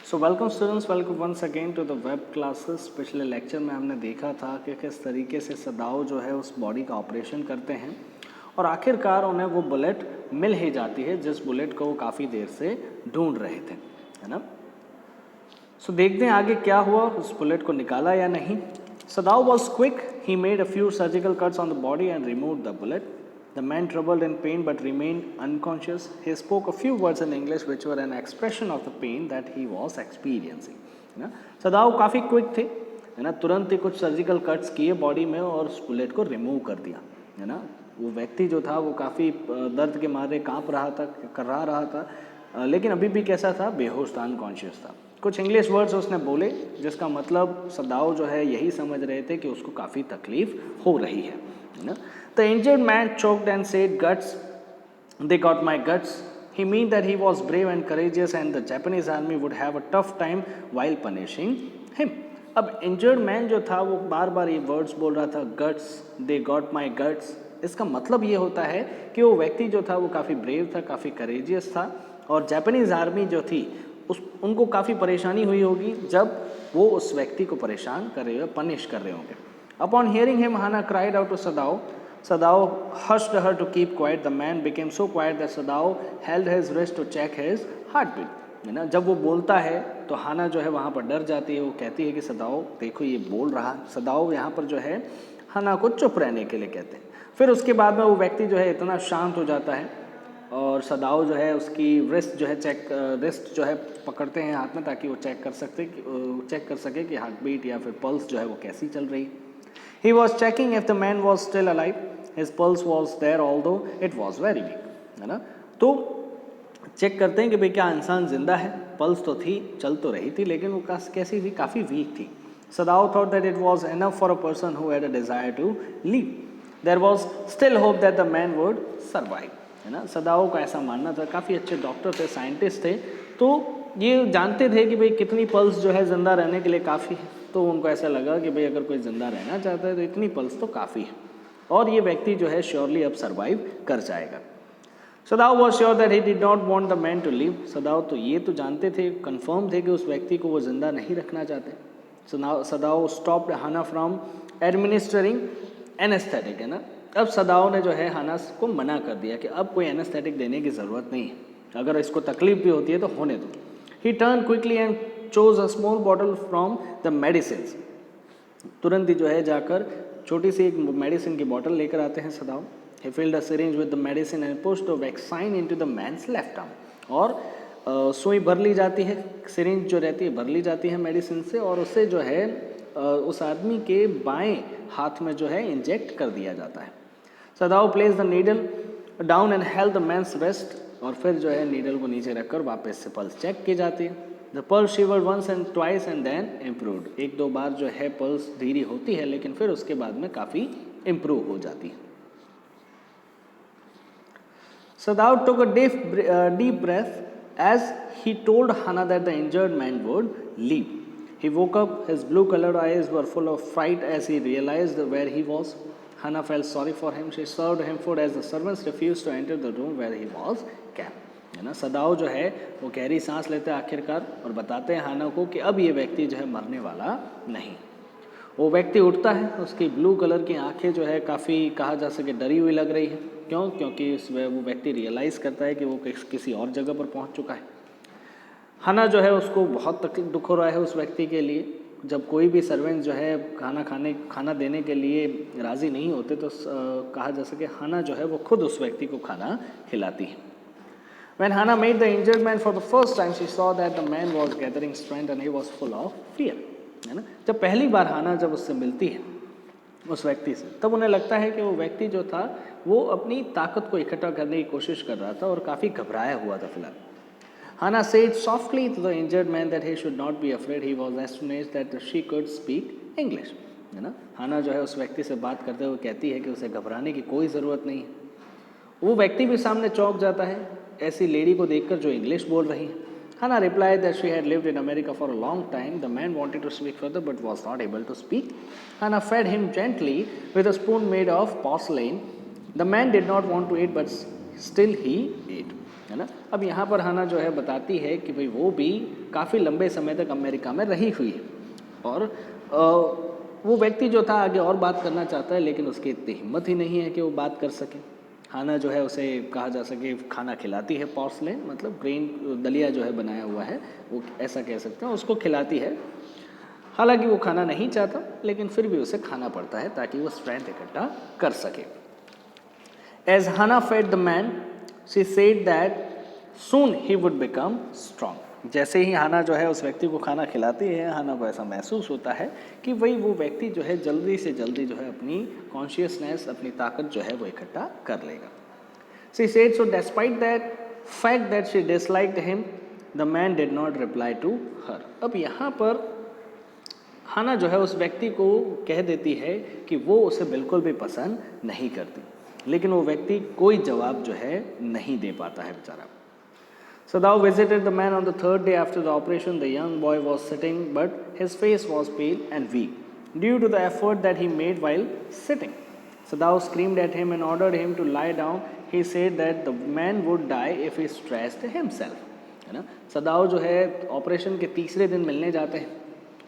So welcome students, welcome once again to the web classes. पिछले lecture में हमने देखा था कि किस तरीके से सदाव जो है उस बॉडी का ऑपरेशन करते हैं और आखिरकार उन्हें वो बुलेट मिल ही जाती है जिस बुलेट को वो काफ़ी देर से ढूंढ रहे थे, है ना। सो देखते हैं आगे क्या हुआ, उस बुलेट को निकाला या नहीं। सदाव was quick, he made a few surgical cuts on the body and remove the bullet. The man troubled in pain but remained unconscious. He spoke a few words in English which were an expression of the pain that he was experiencing. है ना, सदाव काफ़ी quick थे, है ना, तुरंत ही कुछ surgical cuts किए body में और उस बुलेट को रिमूव कर दिया, है ना। वो व्यक्ति जो था वो काफ़ी दर्द के मारे काँप रहा था, कर्रा रहा था, लेकिन अभी भी कैसा था, बेहोश था, अनकॉन्शियस था। कुछ इंग्लिश वर्ड्स उसने बोले जिसका मतलब सदाव जो है यही समझ रहे थे कि उसको काफ़ी तकलीफ हो रही है ना। The injured man choked and said, "Guts, they got my guts." He meant that he was brave and courageous and the Japanese army would have a tough time while punishing him. अब injured man जो था वो बार बार ये words बोल रहा था, guts, they got my guts. इसका मतलब ये होता है कि वो व्यक्ति जो था वो काफ़ी ब्रेव था, काफ़ी करेजियस था और जापानीज़ आर्मी जो थी उनको काफ़ी परेशानी हुई होगी जब वो उस व्यक्ति को परेशान कर रहे हो, पनिश कर रहे होंगे। Upon hearing him, Hana cried out to Sadao. Sadao hushed her to keep quiet. The man became so quiet that Sadao held his wrist to check his heartbeat. है ना, जब वो बोलता है तो हाना जो है वहाँ पर डर जाती है। वो कहती है कि सदाओ देखो ये बोल रहा। सदाओ यहाँ पर जो है हाना को चुप रहने के लिए कहते हैं। फिर उसके बाद में वो व्यक्ति जो है इतना शांत हो जाता है और सदाओ जो है उसकी रिस्ट जो है रिस्ट जो है पकड़ते हैं हाथ में ताकि वो चेक कर सके कि हार्ट बीट या फिर पल्स जो है वो कैसी चल रही है। He was checking if the man was still alive. His pulse was there although it was very weak. है ना, तो चेक करते हैं कि भाई क्या इंसान जिंदा है। पल्स तो थी, चल तो रही थी, लेकिन वो कैसी थी, काफ़ी वीक थी। Sadao thought that it was enough for a person who had a desire to live. There was still hope that the man would survive. है ना, सदाओ का ऐसा मानना था। काफ़ी अच्छे डॉक्टर थे, साइंटिस्ट थे, तो ये जानते थे कि भाई कितनी पल्स जो है ज़िंदा रहने के लिए काफ़ी है। तो उनको ऐसा लगा कि भाई अगर कोई ज़िंदा रहना चाहता है तो इतनी पल्स तो काफ़ी है और ये व्यक्ति जो है श्योरली अब सर्वाइव कर जाएगा। Sadao was sure that he did not want the man to live. Sadao तो ये तो जानते थे, कंफर्म थे कि उस व्यक्ति को वो ज़िंदा नहीं रखना चाहते। Sadao stopped Hana from administering anaesthetic, है ना। अब सदाओ ने जो है हाना को मना कर दिया कि अब कोई एनेस्थेटिक देने की ज़रूरत नहीं है, अगर इसको तकलीफ भी होती है तो होने दो। ही turn quickly and chose a small bottle from the medicines. तुरंत ही जो है जाकर छोटी सी एक मेडिसिन की बोतल लेकर आते हैं सदाओ। He filled a syringe with the medicine and pushed the vaccine into the man's left arm. और सुई भर ली जाती है, सिरिंज जो रहती है भर ली जाती है मेडिसिन से और उसे जो है उस आदमी के बाएं हाथ में जो है इंजेक्ट कर दिया जाता है। Sadao place the needle down and held the man's rest, और फिर जो है नीडल को नीचे रखकर वापस से पल्स चेक की जाती है। The pulse shivered once and twice and then improved. एक दो बार जो है पल्स धीरे होती है लेकिन फिर उसके बाद में काफ़ी इम्प्रूव हो जाती है। Sadao took a deep breath as he told Hana that the injured man would leave. He woke up, his blue-colored eyes were full of fright as he realized where he was. Hana felt sorry for him. She served him food as the servants refused to enter the room where he was kept. है ना, सदाओ जो है वो गहरी सांस लेते हैं आखिरकार और बताते हैं हाना को कि अब ये व्यक्ति जो है मरने वाला नहीं। वो व्यक्ति उठता है, उसकी ब्लू कलर की आंखें जो है काफ़ी कहा जा सके डरी हुई लग रही है। क्यों? क्योंकि वो व्यक्ति रियलाइज़ करता है कि वो किसी और जगह पर पहुंच चुका है। हाना जो है उसको बहुत तकलीफ दुख हो रहा है उस व्यक्ति के लिए। जब कोई भी सर्वेंट जो है खाना देने के लिए राज़ी नहीं होते तो कहा जा सके हाना जो है वो खुद उस व्यक्ति को खाना खिलाती है। When Hana met the injured man for the first time, she saw that the man was gathering strength and he was full of fear. है ना, जब पहली बार हाना जब उससे मिलती है उस व्यक्ति से, तब उन्हें लगता है कि वो व्यक्ति जो था वो अपनी ताकत को इकट्ठा करने की कोशिश कर रहा था और काफ़ी घबराया हुआ था फिलहाल। Hana said softly to the injured man that he should not be afraid. He was astonished that she could speak English. है ना, हाना जो है उस व्यक्ति से बात करते हुए कहती है कि उसे घबराने की कोई ज़रूरत नहीं है। वो व्यक्ति भी सामने चौंक जाता है ऐसी लेडी को देखकर जो इंग्लिश बोल रही है। Hana replied that she had lived in America for a long time. The man wanted to speak further but was not able to speak. Hana fed him gently with a spoon made of porcelain. The man did not want to eat but still he ate. है ना। अब यहाँ पर हाना जो है बताती है कि भाई वो भी काफ़ी लंबे समय तक अमेरिका में रही हुई है और वो व्यक्ति जो था आगे और बात करना चाहता है, लेकिन उसकी इतनी हिम्मत ही नहीं है कि वो बात कर सके। हाना जो है उसे कहा जा सके खाना खिलाती है, पोर्सलेन मतलब ग्रेन दलिया जो है बनाया हुआ है, वो ऐसा कह सकते हैं, उसको खिलाती है। हालांकि वो खाना नहीं चाहता, लेकिन फिर भी उसे खाना पड़ता है ताकि वो स्ट्रेंथ इकट्ठा कर सके। As Hannah fed the man, she said that soon he would become strong. जैसे ही हाना जो है उस व्यक्ति को खाना खिलाती है, हाना को ऐसा महसूस होता है कि वही वो व्यक्ति जो है जल्दी से जल्दी जो है अपनी कॉन्शियसनेस, अपनी ताकत जो है वो इकट्ठा कर लेगा। She said so despite that fact that she disliked him, the man did not reply to her. अब यहाँ पर हाना जो है उस व्यक्ति को कह देती है कि वो उसे बिल्कुल भी पसंद नहीं करती, लेकिन वो व्यक्ति कोई जवाब जो है नहीं दे पाता है बेचारा। Sadao visited the man on the third day after the operation. The young boy was sitting, but his face was pale and weak due to the effort that he made while sitting. Sadao screamed at him and ordered him to lie down. He said that the man would die if he stressed himself. है ना। सदाओ जो है operation के तीसरे दिन मिलने जाते हैं।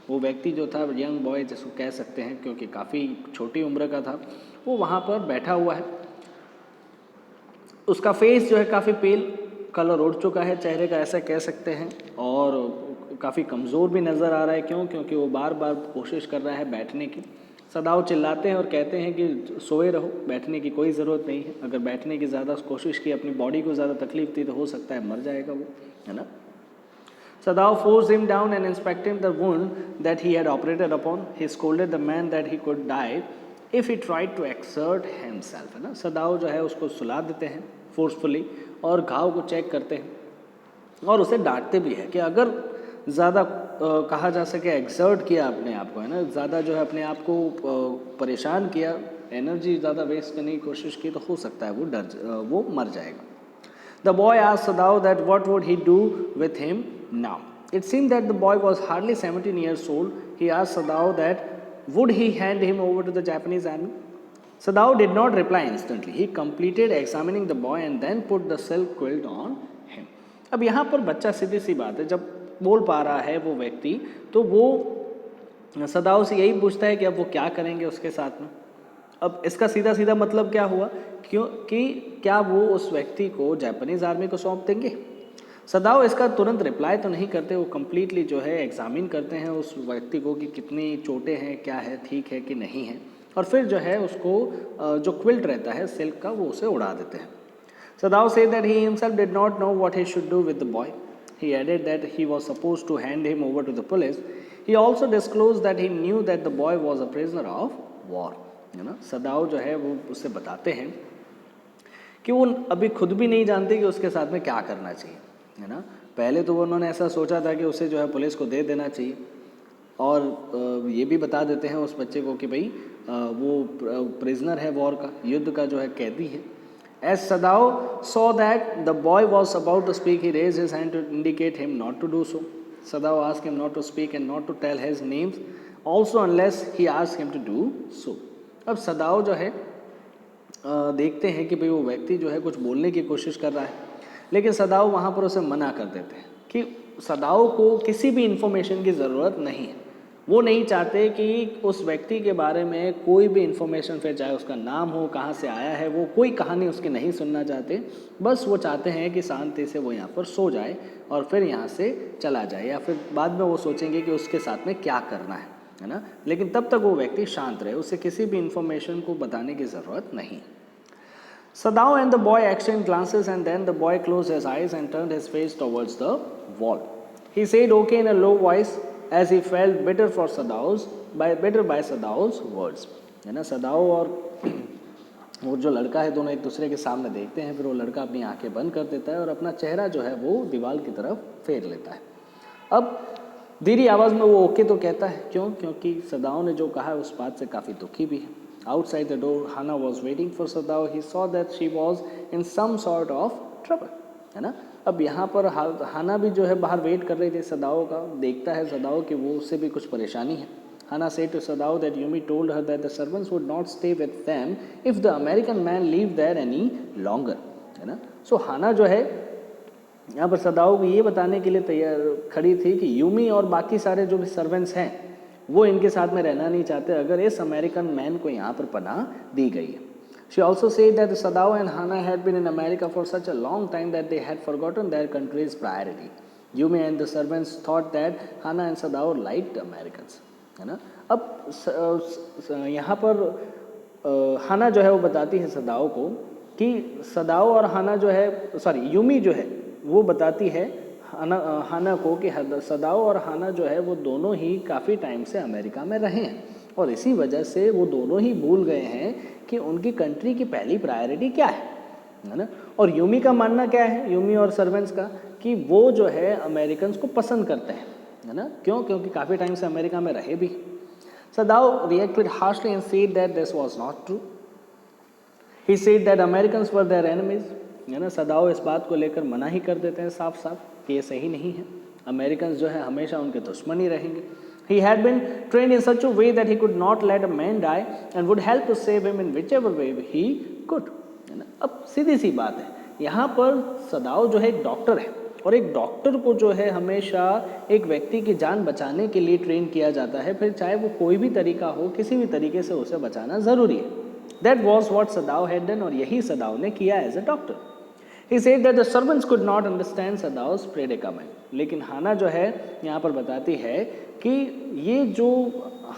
वो व्यक्ति जो था यंग बॉय जिसको कह सकते हैं, क्योंकि काफ़ी छोटी उम्र का था, वो वहाँ पर बैठा हुआ है। उसका फेस जो है काफ़ी पेल, कलर उड़ चुका है चेहरे का ऐसा कह सकते हैं, और काफ़ी कमज़ोर भी नज़र आ रहा है। क्यों? क्योंकि वो बार बार कोशिश कर रहा है बैठने की। सदाओ चिल्लाते हैं और कहते हैं कि सोए रहो, बैठने की कोई ज़रूरत नहीं है। अगर बैठने की ज़्यादा कोशिश की, अपनी बॉडी को ज़्यादा तकलीफ दी, तो हो सकता है मर जाएगा वो, है ना। Sadao forced him down and inspected the wound that he had operated upon. He scolded the man that he could die if he tried to exert himself. है ना। सदाओ जो है उसको सुला देते हैं फोर्सफुली और घाव को चेक करते हैं और उसे डांटते भी है कि अगर ज़्यादा कहा जा सके एक्सर्ट किया अपने आप को, है ना, ज़्यादा जो है अपने आप को परेशान किया, एनर्जी ज़्यादा वेस्ट करने की कोशिश की, तो हो सकता है वो मर जाएगा। The boy asked Sadao that what would he do with him now. It seemed that the boy was hardly 17 years old. He asked Sadao that would he hand him over to the Japanese army. Sadao did not reply instantly. He completed examining the boy and then put the silk quilt on him. अब यहाँ पर बच्चा, सीधी सी बात है, जब बोल पा रहा है वो व्यक्ति, तो वो सदाओ से यही पूछता है कि अब वो क्या करेंगे उसके साथ में। अब इसका सीधा सीधा मतलब क्या हुआ, क्योंकि क्या वो उस व्यक्ति को जापानीज़ आर्मी को सौंप देंगे। सदाओ इसका तुरंत रिप्लाई तो नहीं करते, वो कम्प्लीटली जो है एग्जामिन करते हैं उस व्यक्ति को कि कितनी चोटें हैं, क्या है, ठीक है कि नहीं है, और फिर जो है उसको जो क्विल्ट रहता है सिल्क का, वो उसे उड़ा देते हैं। सदाओ said that he himself did not know what he should do with the boy. He added that he was supposed to hand him over to the police. He also disclosed that he knew that the boy was a prisoner of war. है ना। सदाओ जो है वो उससे बताते हैं कि वो अभी खुद भी नहीं जानते कि उसके साथ में क्या करना चाहिए, है ना। पहले तो उन्होंने ऐसा सोचा था कि उसे जो है पुलिस को दे देना चाहिए, और ये भी बता देते हैं उस बच्चे को कि भाई वो प्रिजनर है वॉर का, युद्ध का जो है कैदी है। As Sadao saw that the boy was about to speak, he raised his hand to indicate him not to do so. Sadao asked him not to speak and not to tell his names also unless he asked him to do so. अब सदाओ जो है देखते हैं कि भाई वो व्यक्ति जो है कुछ बोलने की कोशिश कर रहा है, लेकिन सदाओ वहाँ पर उसे मना कर देते हैं कि सदाओ को किसी भी इन्फॉर्मेशन की ज़रूरत नहीं है। वो नहीं चाहते कि उस व्यक्ति के बारे में कोई भी इन्फॉर्मेशन, फिर चाहे उसका नाम हो, कहाँ से आया है, वो कोई कहानी उसकी नहीं सुनना चाहते। बस वो चाहते हैं कि शांति से वो यहाँ पर सो जाए और फिर यहाँ से चला जाए, या फिर बाद में वो सोचेंगे कि उसके साथ में क्या करना है ना। लेकिन तब तक वो व्यक्ति शांत रहे, उसे किसी भी इन्फॉर्मेशन को बताने की ज़रूरत नहीं। Sadao and the boy exchanged glances and then the boy closed his eyes and turned his face towards the wall. He said okay in a low voice as he felt bitter by Sadao's words. है ना। सदाओ और वो जो लड़का है दोनों एक दूसरे के सामने देखते हैं, फिर वो लड़का अपनी आंखें बंद कर देता है और अपना चेहरा जो है वो दीवार की तरफ फेर लेता है। अब धीरी आवाज़ में वो ओके तो कहता है, क्यों? क्योंकि सदाओ ने जो कहा है उस बात से काफ़ी दुखी भी है। Outside the door, Hannah was waiting for Sadao. He saw that she was in some sort of trouble. है ना। अब यहाँ पर हाना भी जो है बाहर वेट कर रही थी सदाओ का। देखता है सदाओ कि वो उससे भी कुछ परेशानी है। Hannah said to Sadao that Yumi told her that the servants would not stay with them if the American man lived there any longer. है ना। So Hannah जो है यहाँ पर सदाओ को ये बताने के लिए तैयार खड़ी थी कि यूमी और बाकी सारे जो भी सर्वेंट्स हैं वो इनके साथ में रहना नहीं चाहते अगर इस अमेरिकन मैन को यहाँ पर पनाह दी गई है। She also said that Sadao and Hana had been in America for such a long time that they had forgotten their country's priority. Yumi and the servants thought that Hana and Sadao liked Americans, है ना। अब यहाँ पर हाना जो है वो बताती है सदाओ को कि सदाओ और हाना जो है, सॉरी यूमी जो है वो बताती है हाना को कि सदाओ और हाना जो है वो दोनों ही काफ़ी टाइम से अमेरिका में रहे हैं और इसी वजह से वो दोनों ही भूल गए हैं कि उनकी कंट्री की पहली प्रायोरिटी क्या है ना। और यूमी का मानना क्या है, यूमी और सर्वेंट्स का, कि वो जो है अमेरिकन्स को पसंद करते हैं, है ना। क्यों? क्योंकि काफ़ी टाइम से अमेरिका में रहे भी। Sadao reacted harshly and said that this was not true. He said that Americans were their enemies, है ना। सदाओ इस बात को लेकर मना ही कर देते हैं साफ साफ कि ये सही नहीं है, अमेरिकन्स जो है हमेशा उनके दुश्मन ही रहेंगे। He had been trained in such a way that he could not let a man die and would help to save him in whichever way he could, है ना। अब सीधी सी बात है, यहाँ पर सदाओ जो है एक डॉक्टर है और एक डॉक्टर को जो है हमेशा एक व्यक्ति की जान बचाने के लिए ट्रेन किया जाता है, फिर चाहे वो कोई भी तरीका हो, किसी भी तरीके से उसे बचाना ज़रूरी है। That was what Sadao had done और यही सदाओ ने किया as a doctor. He said that the servants could not understand Sadao's predicament, लेकिन हाना जो है यहाँ पर बताती है कि ये जो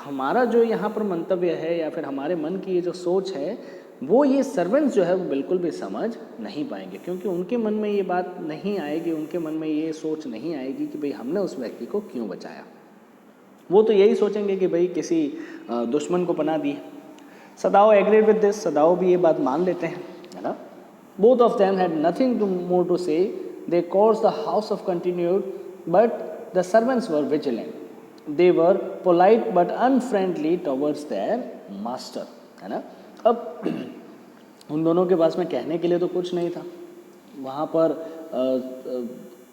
हमारा जो यहाँ पर मंतव्य है या फिर हमारे मन की ये जो सोच है वो ये सर्वेंट्स जो है वो बिल्कुल भी समझ नहीं पाएंगे, क्योंकि उनके मन में ये बात नहीं आएगी, उनके मन में ये सोच नहीं आएगी कि भाई हमने उस व्यक्ति को क्यों बचाया। वो तो यही सोचेंगे कि भाई किसी दुश्मन को पनाह दी। सदाओ एग्रीड विद दिस, सदाओ भी ये बात मान लेते हैं, है ना। Both of them had nothing more to say. They caused the house of continued, but the servants were vigilant. They were polite but unfriendly towards their master, है ना। अब उन दोनों के पास में कहने के लिए तो कुछ नहीं था। वहाँ पर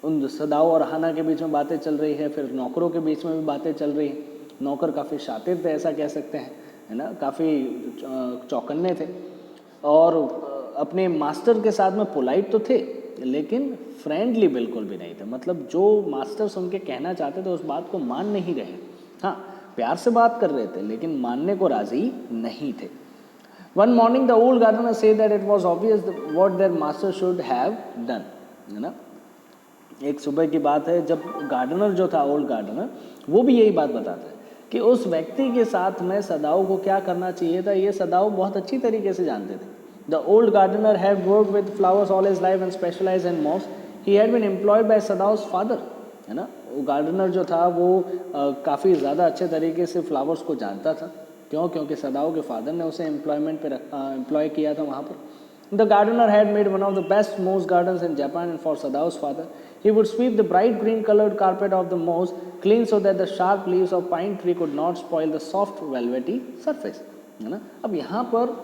उन सदाओ और हाना के बीच में बातें चल रही है, फिर नौकरों के बीच में भी बातें चल रही हैं। नौकर काफ़ी शातिर थे, ऐसा कह सकते हैं, है ना, काफ़ी चौकन्ने थे और अपने मास्टर के साथ में पोलाइट तो थे लेकिन फ्रेंडली बिल्कुल भी नहीं थे। मतलब जो मास्टर्स उनके कहना चाहते थे उस बात को मान नहीं रहे। हाँ, प्यार से बात कर रहे थे लेकिन मानने को राजी नहीं थे। One morning the old gardener said that it was obvious what their master should have done, है ना। एक सुबह की बात है जब गार्डनर जो था, ओल्ड गार्डनर, वो भी यही बात बताता है कि उस व्यक्ति के साथ में सदाओ को क्या करना चाहिए था, ये सदाओ बहुत अच्छी तरीके से जानते थे। The old gardener had worked with flowers all his life and specialized in moss. He had been employed by Sadao's father, है ना। वो गार्डनर जो था वो काफ़ी ज़्यादा अच्छे तरीके से फ्लावर्स को जानता था। क्यों? क्योंकि सदाओ के फादर ने उसे एम्प्लॉयमेंट पे एम्प्लॉय किया था वहाँ पर। The gardener had made one of the best moss gardens in Japan, and for Sadao's father, he would sweep the bright green colored carpet of the moss clean so that the sharp leaves of pine tree could not spoil the soft velvety surface, है ना। अब यहाँ पर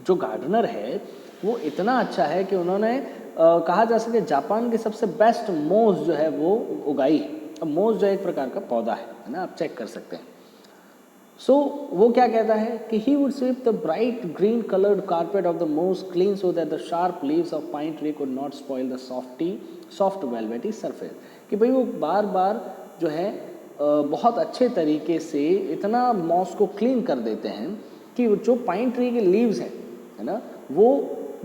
जो gardener है वो इतना अच्छा है कि उन्होंने कहा जा सके जापान की सबसे बेस्ट मोज जो है वो उगाई है। अब मोज जो एक प्रकार का पौधा है ना, आप चेक कर सकते हैं। सो वो क्या कहता है कि he would sweep the bright green coloured carpet of the moss clean so that the sharp leaves of pine tree could not spoil the soft velvety surface, कि भाई वो बार बार जो है बहुत अच्छे तरीके से इतना मॉस को क्लीन कर देते हैं कि जो पाइन ट्री के लीव्स हैं, है ना, वो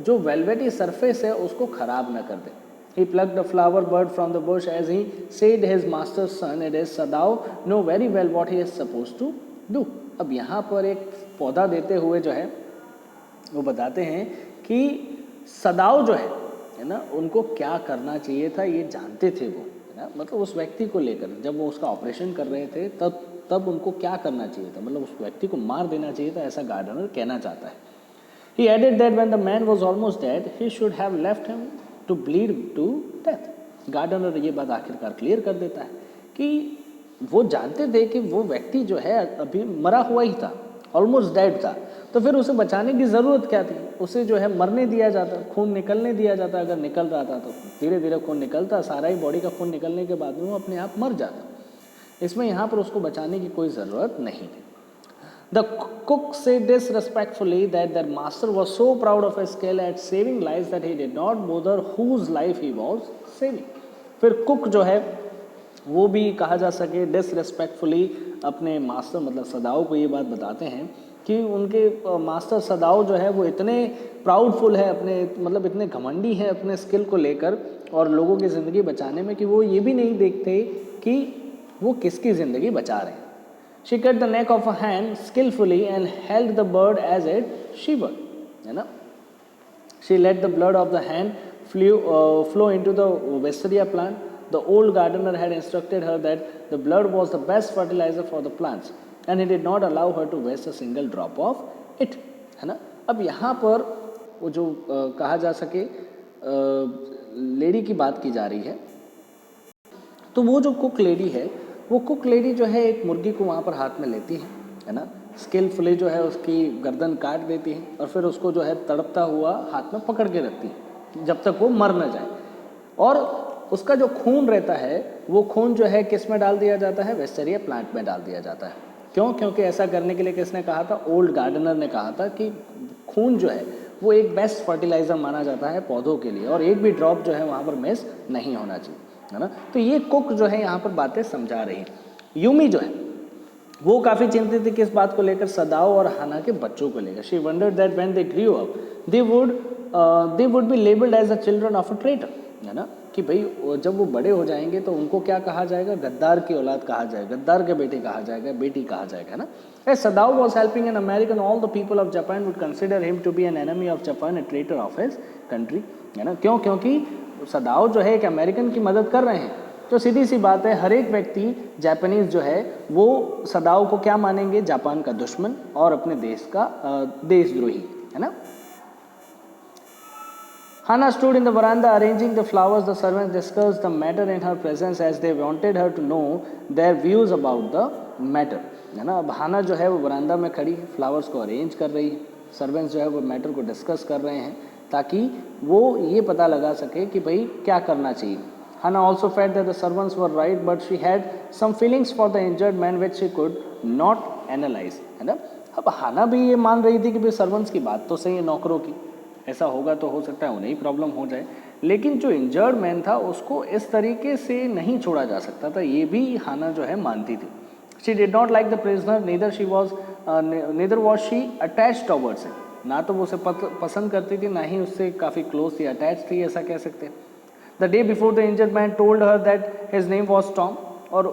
जो वेलवेटी सरफेस है उसको खराब ना कर दे। He plucked a flower bird from the bush as he said his master's son, it is Sadao, know very well what he is supposed to do. अब यहाँ पर एक पौधा देते हुए जो है वो बताते हैं कि सदाओ जो है ना, उनको क्या करना चाहिए था ये जानते थे वो, है ना। मतलब उस व्यक्ति को लेकर जब वो उसका ऑपरेशन कर रहे थे तब उनको क्या करना चाहिए था, मतलब उस व्यक्ति को मार देना चाहिए था, ऐसा गार्डनर कहना चाहता है। He added that when the man was almost dead, he should have left him to bleed to death. Gardener ये बात आखिरकार क्लियर कर देता है कि वो जानते थे कि वो व्यक्ति जो है अभी मरा हुआ ही था, ऑलमोस्ट डेड था, तो फिर उसे बचाने की ज़रूरत क्या थी। उसे जो है मरने दिया जाता, खून निकलने दिया जाता। अगर निकल रहा था तो धीरे धीरे खून निकलता, सारा ही बॉडी का खून निकलने के बाद में वो अपने आप मर जाता। इसमें यहाँ पर उसको बचाने की कोई ज़रूरत नहीं थी। The cook said disrespectfully that their master was so proud of his skill at saving lives that he did not bother whose life he was saving. फिर कुक जो है वो भी कहा जा सके डिसरिस्पेक्टफुली अपने मास्टर मतलब सदाओ को ये बात बताते हैं कि उनके मास्टर सदाओ जो है वो इतने प्राउडफुल है अपने मतलब इतने घमंडी हैं अपने स्किल को लेकर और लोगों की ज़िंदगी बचाने में कि वो ये भी नहीं देखते कि वो किसकी ज़िंदगी बचा रहे हैं. She cut the neck of a hen skillfully and held the bird as it shivered. है ना? She let the blood of the hen flow into the wisteria plant. The old gardener had instructed her that the blood was the best fertilizer for the plants, and he did not allow her to waste a single drop of it. है ना? अब यहाँ पर वो जो कहा जा सके लेडी की बात की जा रही है, तो वो जो कुक लेडी है वो कुक लेडी जो है एक मुर्गी को वहाँ पर हाथ में लेती है ना, स्किलफुली जो है उसकी गर्दन काट देती है और फिर उसको जो है तड़पता हुआ हाथ में पकड़ के रखती है जब तक वो मर न जाए. और उसका जो खून रहता है वो खून जो है किस में डाल दिया जाता है, वेस्टेरिया प्लांट में डाल दिया जाता है. क्यों? क्योंकि ऐसा करने के लिए किसने कहा था, ओल्ड गार्डनर ने कहा था कि खून जो है वो एक बेस्ट फर्टिलाइज़र माना जाता है पौधों के लिए और एक भी ड्रॉप जो है वहाँ पर मिस नहीं होना चाहिए, है ना. तो ये कुक जो है यहाँ पर बातें समझा रही है. यूमी जो है वो काफ़ी चिंतित थी किस बात को लेकर, सदाओ और हाना के बच्चों को लेकर. She wondered that when they grew up they would be labelled as a children of a traitor, है ना, कि भाई जब वो बड़े हो जाएंगे तो उनको क्या कहा जाएगा, गद्दार की औलाद कहा जाएगा, गद्दार के बेटे कहा जाएगा, बेटी कहा जाएगा, है ना. As Sadao was helping an American, all the people of Japan would consider him to be an enemy of Japan, a traitor of his country, है ना. क्यों? क्योंकि सदाओ जो है एक अमेरिकन की मदद कर रहे हैं, तो सीधी सी बात है हर एक व्यक्ति जापानीज जो है वो सदाओ को क्या मानेंगे, जापान का दुश्मन और अपने देश का देशद्रोही, है ना. Hannah stood in the veranda arranging the flowers. The servants discussed the matter in her presence as they wanted her to know their views about the matter, है ना. अब हाना जो है वो वरांदा में खड़ी फ्लावर्स को अरेंज कर रही है, सर्वेंट्स जो है वो मैटर को डिस्कस कर रहे हैं ताकि वो ये पता लगा सके कि भाई क्या करना चाहिए. Hannah also felt that the servants were right, but she had some feelings for the injured man which she could not analyze, है ना. अब हाना भी ये मान रही थी कि भाई सर्वेंट्स की बात तो सही है, नौकरों की ऐसा होगा तो हो सकता है उन्हें ही प्रॉब्लम हो जाए, लेकिन जो इंजर्ड मैन था उसको इस तरीके से नहीं छोड़ा जा सकता था, ये भी हाना जो है मानती थी. She did not like the prisoner, neither was she attached towards him, ना तो वो उसे पसंद करती थी ना ही उससे काफ़ी क्लोज थी, अटैच थी, ऐसा कह सकते हैं. The day before the injured man told her that his name was Tom, और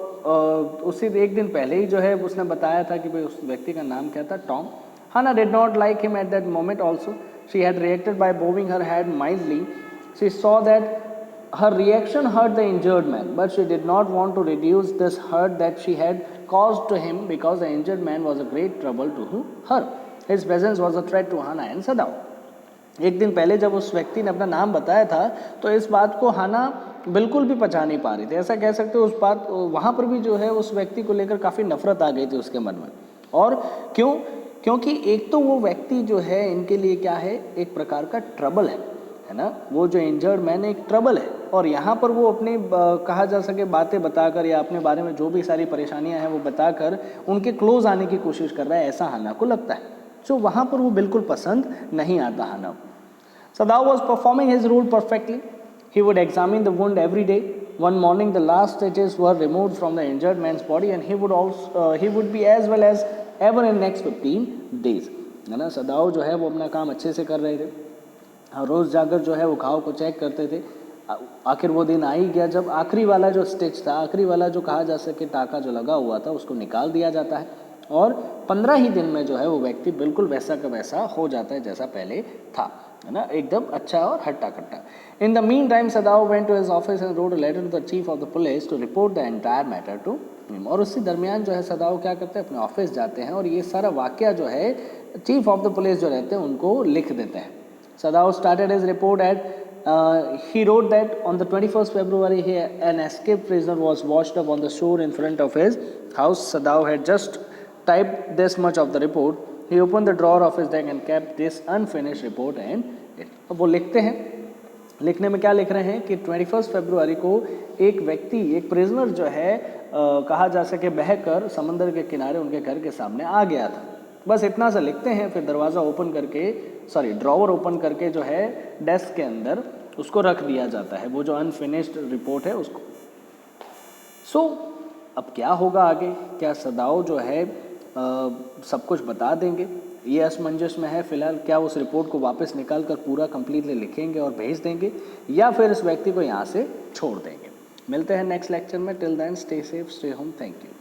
उसी एक दिन पहले ही जो है उसने बताया था कि भाई उस व्यक्ति का नाम क्या था, Tom. Hannah did not like him at that moment also. She had reacted by bowing her head mildly. She saw that her reaction hurt the injured man, but she did not want to reduce this hurt that she had caused to him because the injured man was a great trouble to her. His presence was a threat to Hannah and Sadao. एक दिन पहले जब उस व्यक्ति ने अपना नाम बताया था तो इस बात को हाना बिल्कुल भी पचा नहीं पा रही थी, ऐसा कह सकते हो. उस बात वहाँ पर भी जो है उस व्यक्ति को लेकर काफ़ी नफरत आ गई थी उसके मन में. और क्यों? क्योंकि एक तो वो व्यक्ति जो है इनके लिए क्या है, एक प्रकार का ट्रबल है ना. वो जो इंजर्ड मैन एक ट्रबल है और यहाँ पर वो अपनी कहा जा सके बातें बताकर या अपने बारे में जो भी सारी परेशानियाँ हैं वो बताकर उनके क्लोज आने की कोशिश कर रहा है, ऐसा हाना को लगता है. जो वहाँ पर वो बिल्कुल पसंद नहीं आता हाना. Sadao was performing his role perfectly. He would examine the wound every day. One morning the last stitches were removed from the injured man's body and he would be as well as ever in next 15 days, है ना. सदाओ जो है वो अपना काम अच्छे से कर रहे थे, रोज़ जाकर जो है वो घाव को चेक करते थे. आखिर वो दिन आ ही गया जब आखिरी वाला जो स्टिच था, आखिरी वाला जो कहा जा सके टाका जो लगा हुआ था उसको निकाल दिया जाता है और 15 ही दिन में जो है वो व्यक्ति बिल्कुल वैसा का वैसा हो जाता है जैसा पहले था, है ना, एकदम अच्छा और हट्टा कट्टा. In the mean time Sadao went to his office and rode a letter to the chief of the police to report the entire matter to him. और उसी दरमियान जो है सदाओ क्या करते हैं, अपने ऑफिस जाते हैं और ये सारा वाकया जो है चीफ ऑफ द पुलिस जो रहते हैं उनको लिख देते हैं. Sadao started his report at he wrote that on the 21st February an escaped prisoner was washed up on the shore in front of his house. Sadao had just typed this much of the report. He opened the drawer of his desk and kept this unfinished report and it. अब वो लिखते हैं, लिखने में क्या लिख रहे हैं कि 21 फरवरी को एक व्यक्ति, एक प्रिजनर जो है कहा जा सके बहकर समंदर के किनारे उनके घर के सामने आ गया था. बस इतना सा लिखते हैं, फिर दरवाज़ा ओपन करके, सॉरी ड्रॉवर ओपन करके जो है डेस्क के अंदर उसको रख दिया जाता है, वो जो अनफिनिश्ड रिपोर्ट है उसको। सो अब क्या होगा आगे, क्या सदाओ जो है सब कुछ बता देंगे, ये असमंजस में है फिलहाल, क्या उस रिपोर्ट को वापस निकाल कर पूरा कंप्लीटली लिखेंगे और भेज देंगे, या फिर इस व्यक्ति को यहाँ से छोड़ देंगे। मिलते हैं नेक्स्ट लेक्चर में, till then stay safe, stay home, thank you.